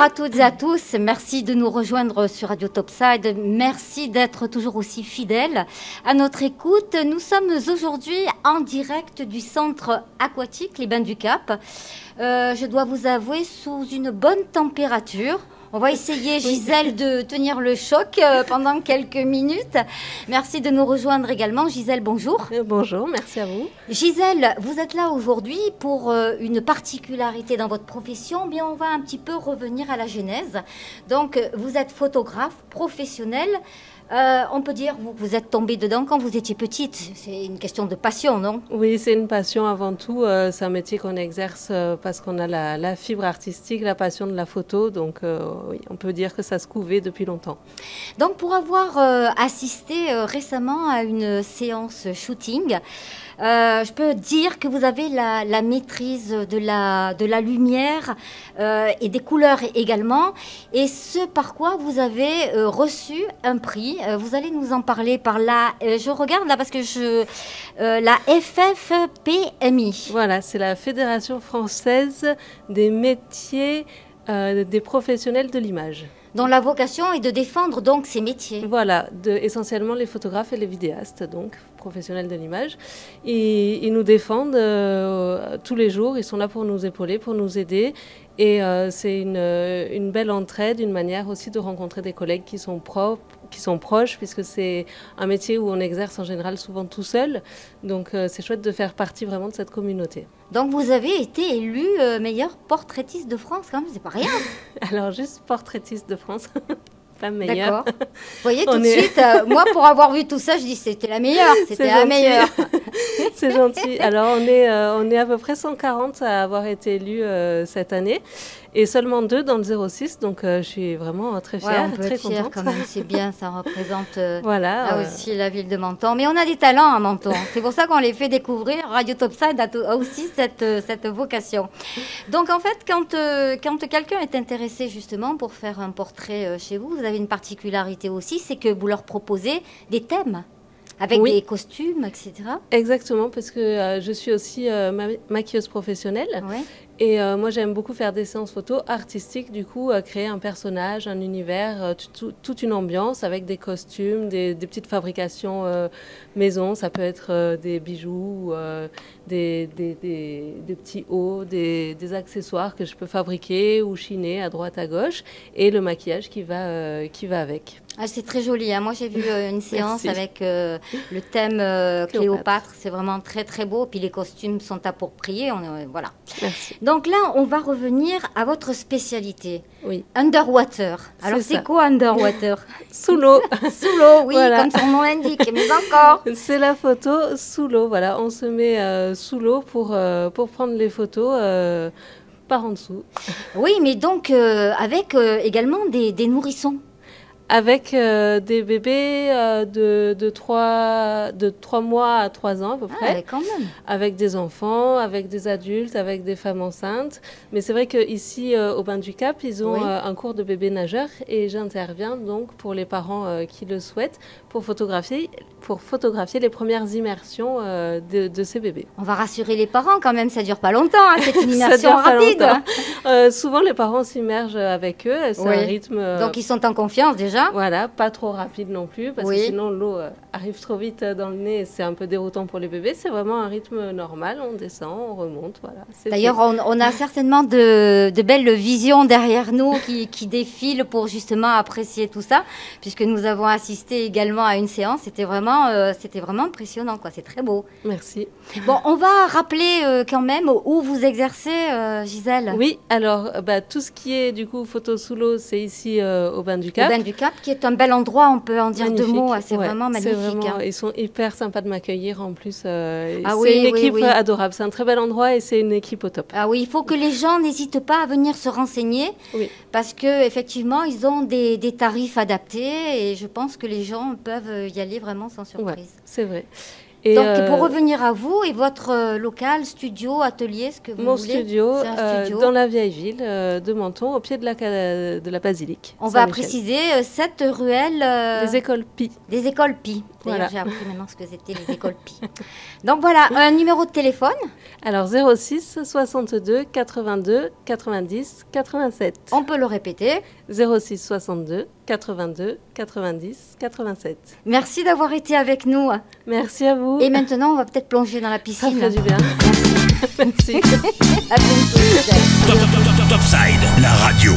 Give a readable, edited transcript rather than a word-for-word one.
à toutes et à tous. Merci de nous rejoindre sur Radio Topside. Merci d'être toujours aussi fidèles à notre écoute. Nous sommes aujourd'hui en direct du centre aquatique Les Bains du Cap. Je dois vous avouer, sous une bonne température. On va essayer, Gisèle, de tenir le choc pendant quelques minutes. Merci de nous rejoindre également. Gisèle, bonjour. Bonjour, merci à vous. Gisèle, vous êtes là aujourd'hui pour une particularité dans votre profession, mais on va un petit peu revenir à la genèse. Donc, vous êtes photographe professionnel. On peut dire que vous êtes tombée dedans quand vous étiez petite. C'est une question de passion, non? Oui, c'est une passion avant tout. C'est un métier qu'on exerce parce qu'on a la fibre artistique, la passion de la photo. Donc, oui, on peut dire que ça se couvait depuis longtemps. Donc, pour avoir assisté récemment à une séance shooting, je peux dire que vous avez la maîtrise de la lumière et des couleurs également. Et ce par quoi vous avez reçu un prix. Vous allez nous en parler par là. Je regarde là parce que la FFPMI. Voilà, c'est la Fédération française des métiers des professionnels de l'image. Dont la vocation est de défendre donc ces métiers. Voilà, essentiellement les photographes et les vidéastes, donc professionnels de l'image. Ils nous défendent tous les jours, ils sont là pour nous épauler, pour nous aider. Et c'est une belle entraide, une manière aussi de rencontrer des collègues qui sont proches, puisque c'est un métier où on exerce en général souvent tout seul. Donc c'est chouette de faire partie vraiment de cette communauté. Donc vous avez été élu meilleur portraitiste de France, quand même, c'est pas rien. Alors juste portraitiste de France. Pas meilleure. D'accord. Vous voyez, tout de suite, moi, pour avoir vu tout ça, je dis c'était la meilleure. C'était la meilleure. C'est gentil. Alors, on est à peu près 140 à avoir été élus cette année et seulement 2 dans le 06. Donc, je suis vraiment très fière, très contente. Quand même, c'est bien. Ça représente voilà, aussi la ville de Menton. Mais on a des talents à Menton. C'est pour ça qu'on les fait découvrir. Radio Topside a aussi cette vocation. Donc, en fait, quand quelqu'un est intéressé justement pour faire un portrait chez vous, vous avez une particularité aussi, c'est que vous leur proposez des thèmes. Avec des costumes, etc. Exactement, parce que je suis aussi maquilleuse professionnelle. Ouais. Et moi, j'aime beaucoup faire des séances photos artistiques, du coup, créer un personnage, un univers, toute une ambiance avec des costumes, des petites fabrications maison. Ça peut être des bijoux, des petits hauts, des accessoires que je peux fabriquer ou chiner à droite, à gauche, et le maquillage qui va avec. Ah, c'est très joli. Hein. Moi, j'ai vu une séance avec le thème Cléopâtre. C'est vraiment très, très beau. Puis les costumes sont appropriés. Voilà. Merci. Donc là, on va revenir à votre spécialité. Oui. Underwater. Alors, c'est quoi Underwater? Sous l'eau. Sous l'eau, oui, voilà. Comme son nom l'indique. Mais encore. C'est la photo sous l'eau. Voilà, on se met sous l'eau pour prendre les photos par en dessous. Oui, mais donc avec également des nourrissons. Avec des bébés de 3 mois à 3 ans à peu près. Ah, quand même. Avec des enfants, avec des adultes, avec des femmes enceintes. Mais c'est vrai qu'ici, au Bain du Cap, ils ont un cours de bébé nageur et j'interviens donc pour les parents qui le souhaitent pour photographier les premières immersions de ces bébés. On va rassurer les parents quand même, ça ne dure pas longtemps, hein, c'est une immersion rapide. Souvent, les parents s'immergent avec eux, c'est un rythme... Donc, ils sont en confiance déjà. Voilà, pas trop rapide non plus, parce que sinon l'eau arrive trop vite dans le nez et c'est un peu déroutant pour les bébés. C'est vraiment un rythme normal, on descend, on remonte, voilà. D'ailleurs, on a certainement de belles visions derrière nous qui défilent pour justement apprécier tout ça, puisque nous avons assisté également à une séance. C'était vraiment impressionnant, quoi. C'est très beau. Merci. Bon, on va rappeler quand même où vous exercez, Gisèle. Oui, alors tout ce qui est du coup photo sous l'eau, c'est ici au Bain du Cap. Au Bain du Cap, qui est un bel endroit, on peut en dire magnifique. 2 mots. C'est vraiment magnifique. Vraiment, ils sont hyper sympas de m'accueillir en plus. C'est une équipe adorable. C'est un très bel endroit et c'est une équipe au top. Ah oui, il faut que les gens n'hésitent pas à venir se renseigner parce qu'effectivement, ils ont des tarifs adaptés et je pense que les gens peuvent y aller vraiment sans surprise. Ouais, c'est vrai. Et donc, pour revenir à vous et votre local, studio, atelier, ce que vous voulez. Mon studio, dans la vieille ville de Menton, au pied de la basilique. On va préciser cette ruelle... des écoles Pi. Des écoles Pi. D'ailleurs, j'ai appris maintenant ce que c'était les écoles Pi. Donc voilà, un numéro de téléphone. Alors 06 62 82 90 87. On peut le répéter. 06 62 82 90 87. Merci d'avoir été avec nous. Merci à vous. Et maintenant, on va peut-être plonger dans la piscine. Ça fait du bien. Merci. À bientôt. Topside, la radio.